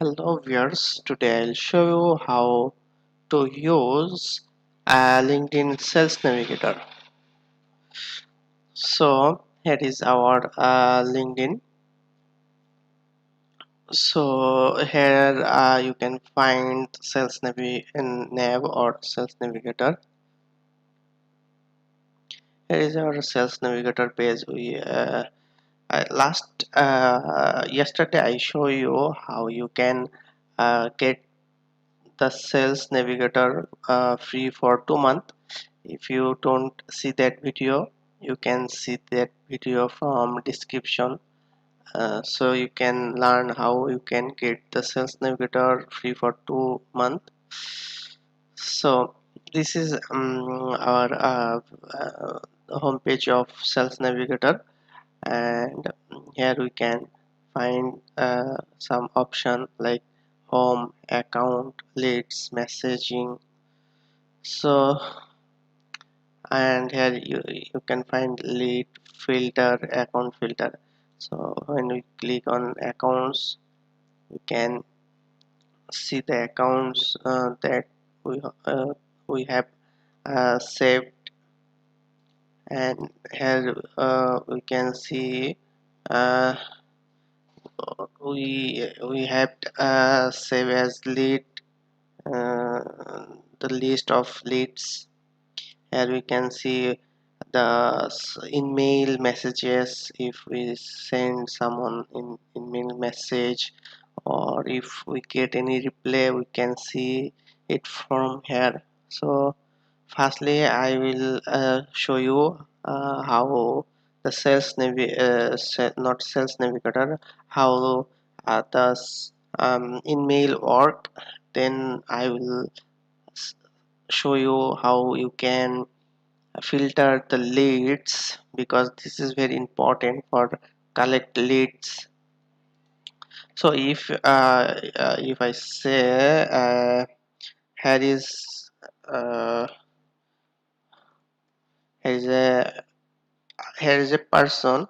Hello viewers, today I'll show you how to use LinkedIn Sales Navigator. So here is our LinkedIn. So here you can find Nav or Sales Navigator. Here is our Sales Navigator page. Yesterday I show you how you can get the Sales Navigator free for 2 months. If you don't see that video, you can see that video from description. So you can learn how you can get the Sales Navigator free for 2 months. So this is our homepage of Sales Navigator, and here we can find some option like home, account, leads, messaging. So and here you can find lead filter, account filter. So when we click on accounts, we can see the accounts that we have saved, and here we can see uh, we have save as lead, uh, the list of leads. Here we can see the in-mail messages. If we send someone in mail message, or if we get any reply, we can see it from here. So firstly I will show you how the not sales navigator, how the in-mail work. Then I will show you how you can filter the leads, because this is very important for collect leads. So if I say here is uh, here is a here is a person.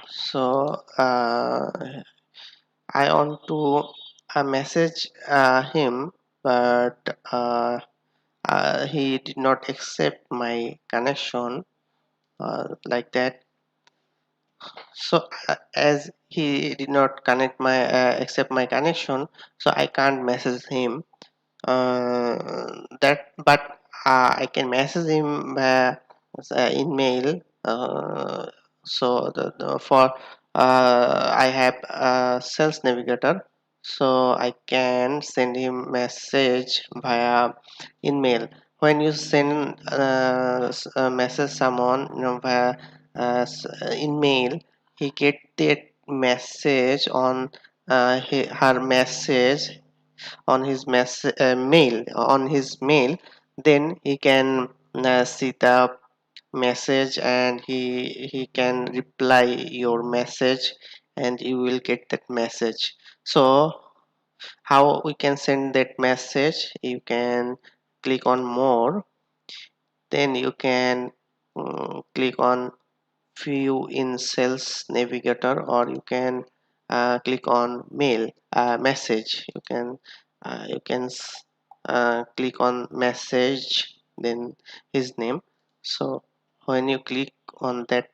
So I want to message him, but he did not accept my connection, like that. So as he did not connect my accept my connection, so I can't message him. That but I can message him in mail. So for I have a sales navigator, so I can send him message via email. When you send a message someone, via email, he get that message on her message on his mail. Then he can see the message, and he can reply your message, and you will get that message. So how we can send that message? You can click on more, then you can click on view in sales navigator, or you can click on mail message. You can click on message, then his name. So when you click on that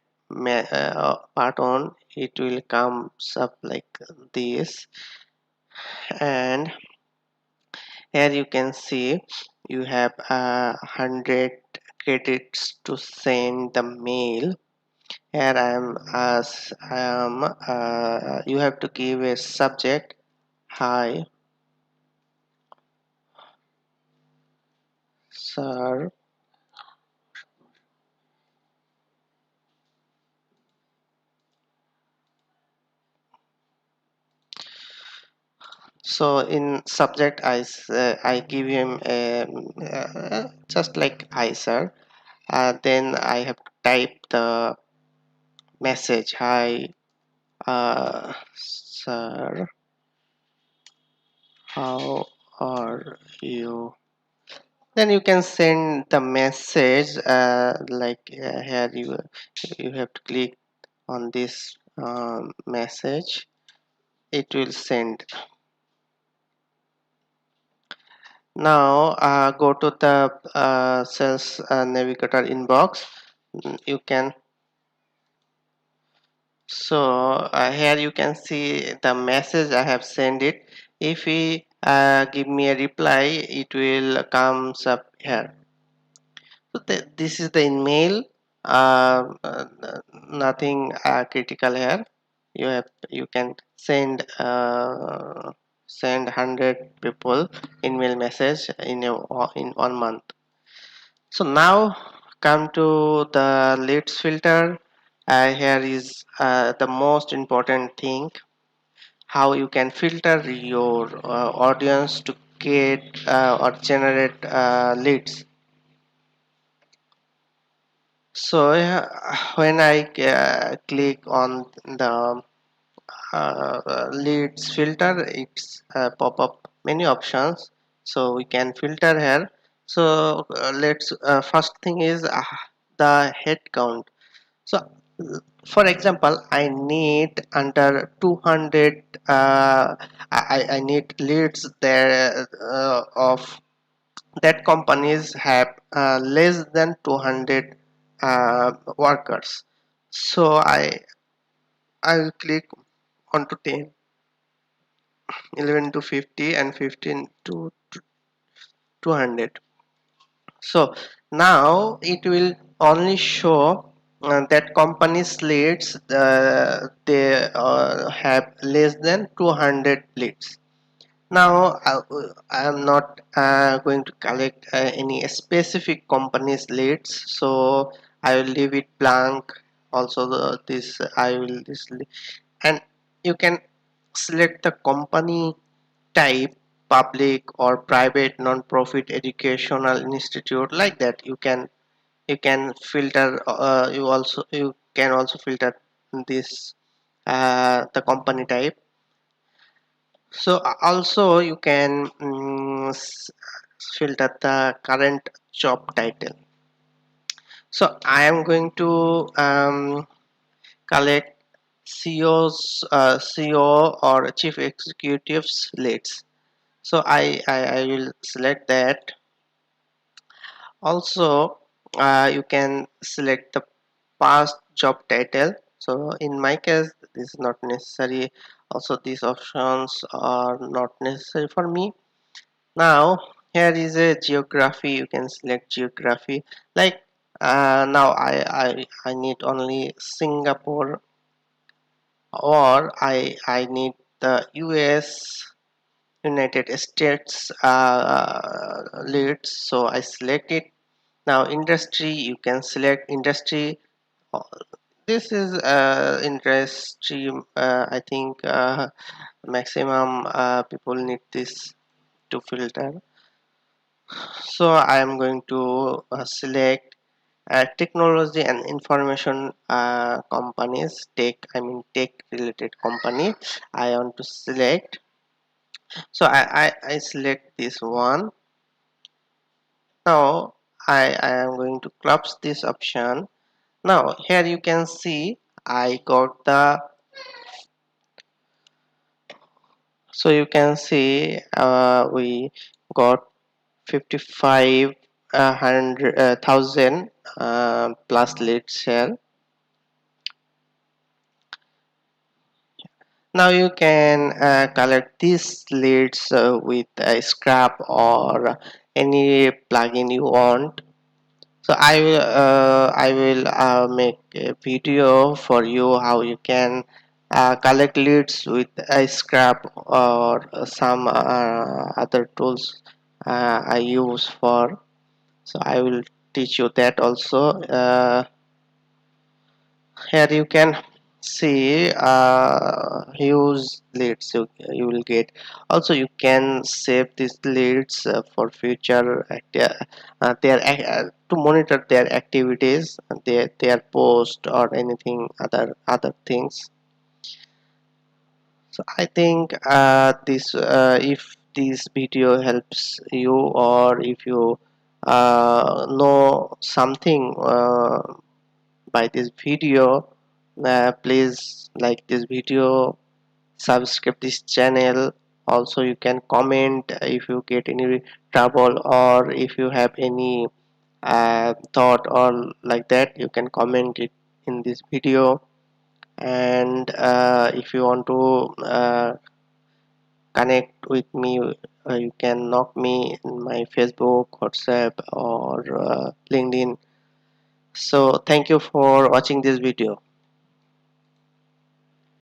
part on, it will comes up like this. And here you can see you have 100 credits to send the mail. Here I am you have to give a subject, hi sir. So in subject I give him a just like hi sir. Then I have to type the message, hi sir, how are you. Then you can send the message, here you have to click on this message. it will send. Now go to the sales navigator inbox. You can, so here you can see the message I have sent it. If he give me a reply, it will comes up here. So this is the email. Nothing critical here. You can send 100 people email message in 1 month. So now come to the leads filter. Here is the most important thing, how you can filter your audience to get or generate leads. So when I click on the leads filter, it's pop up many options, so we can filter here. So let's first thing is the head count. So for example, I need under 200 I need leads there of that companies have less than 200 workers. So I will click on to 10, 11 to 50 and 15 to 200. So now it will only show that companies leads they have less than 200 leads. Now I am not going to collect any specific company's leads, so I will leave it blank. Also this I will and you can select the company type, public or private, non-profit, educational institute, like that. You can filter. You can also filter this the company type. So also you can filter the current job title. So I am going to collect CEO or chief executives leads. So I will select that. Also you can select the past job title. So in my case this is not necessary. Also these options are not necessary for me. Now here is a geography. You can select geography, like now I need only Singapore, or I need the US, United States leads. So I select it. Now industry, you can select industry. Uh, this is industry. I think maximum people need this to filter. So I am going to select technology and information companies, tech related company. I want to select. So I select this one. Now I am going to collapse this option. Now here you can see I got the, so you can see we got 55 hundred thousand plus leads here. Now you can collect these leads with a scrap or any plugin you want. So I will make a video for you how you can collect leads with a scrap or some other tools I use for. So I will teach you that also. Here you can see use leads you will get. Also you can save these leads for future to monitor their activities, their post or anything other things. So I think this if this video helps you, or if you know something by this video, please like this video, subscribe this channel. Also you can comment if you get any trouble, or if you have any thought or like that, you can comment it in this video. And if you want to connect with me, you can knock me in my Facebook, WhatsApp, or LinkedIn. So thank you for watching this video.